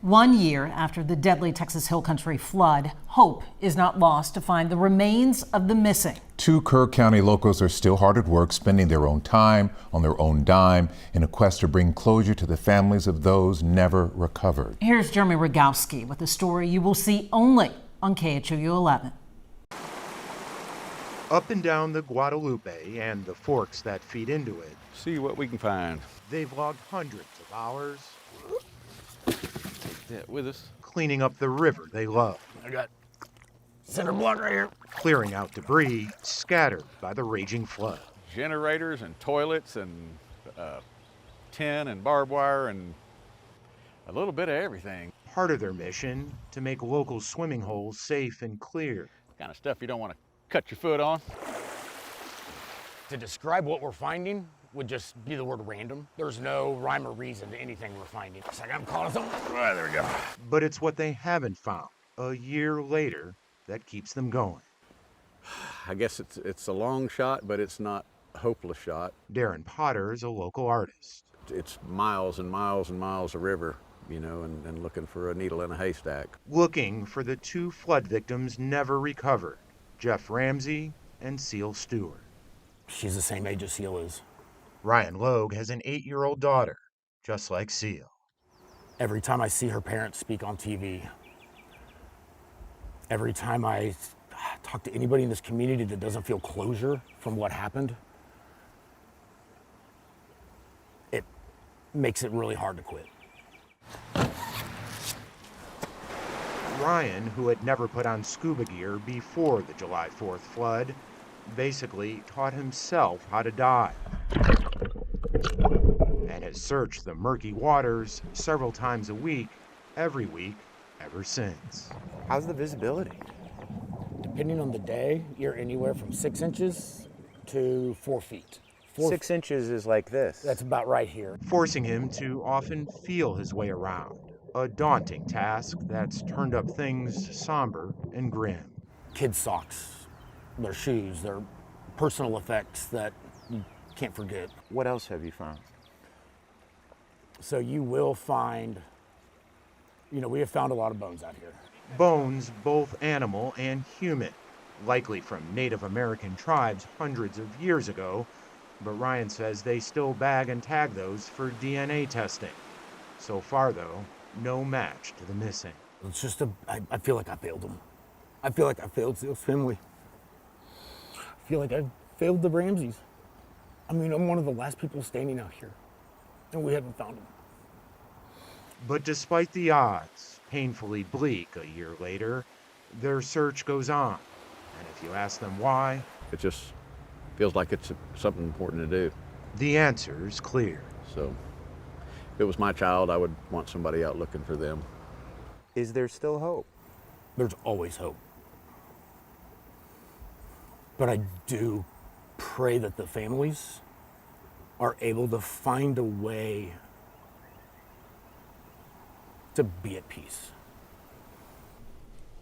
1 year after the deadly Texas Hill Country flood, hope is not lost to find the remains of the missing. 2 Kerr County locals are still hard at work, spending their own time on their own dime in a quest to bring closure to the families of those never recovered. Here's Jeremy Rogowski with a story you will see only on KHOU 11. Up and down the Guadalupe and the forks that feed into it, see what we can find. They've logged hundreds of hours With us. cleaning up the river they love. I got center block right here. Clearing out debris scattered by the raging flood. Generators and toilets and tin and barbed wire and a little bit of everything. Part of their mission to make local swimming holes safe and clear. Kind of stuff you don't want to cut your foot on. To describe what we're finding would just be the word random. There's no rhyme or reason to anything we're finding. It's like I'm calling something. Oh, there we go. But it's what they haven't found a year later that keeps them going. I guess it's a long shot, but it's not a hopeless shot. Darren Potter is a local artist. It's miles and miles and miles of river, you know, and looking for a needle in a haystack. Looking for the 2 flood victims never recovered, Jeff Ramsey and Seal Stewart. She's the same age as Seal is. Ryan Logue has an 8-year-old daughter, just like Seal. Every time I see her parents speak on TV, every time I talk to anybody in this community that doesn't feel closure from what happened, it makes it really hard to quit. Ryan, who had never put on scuba gear before the July 4th flood, basically taught himself how to dive and has searched the murky waters several times a week, every week, ever since. How's the visibility? Depending on the day, you're anywhere from 6 inches to 4 feet. 6 inches is like this. That's about right here. Forcing him to often feel his way around, a daunting task that's turned up things somber and grim. Kids' socks, their shoes, their personal effects that you can't forget. What else have you found? So you will find, we have found a lot of bones out here. Bones, both animal and human, likely from Native American tribes hundreds of years ago, but Ryan says they still bag and tag those for DNA testing. So far, though, no match to the missing. It's just I feel like I failed them. I feel like I failed Seal's family. I feel like I failed the Ramseys. I'm one of the last people standing out here, and we haven't found them. But despite the odds, painfully bleak a year later, their search goes on. And if you ask them why, It just feels like it's something important to do. the answer's clear. So if it was my child, I would want somebody out looking for them. Is there still hope? There's always hope. But I do pray that the families are able to find a way to be at peace.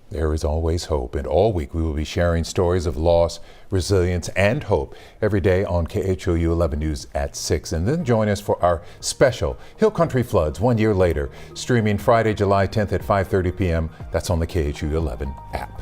There is always hope, and all week we will be sharing stories of loss, resilience, and hope every day on KHOU 11 News at 6. And then join us for our special Hill Country Floods 1 year later, streaming Friday, July 10th at 5:30 p.m. That's on the KHOU 11 app.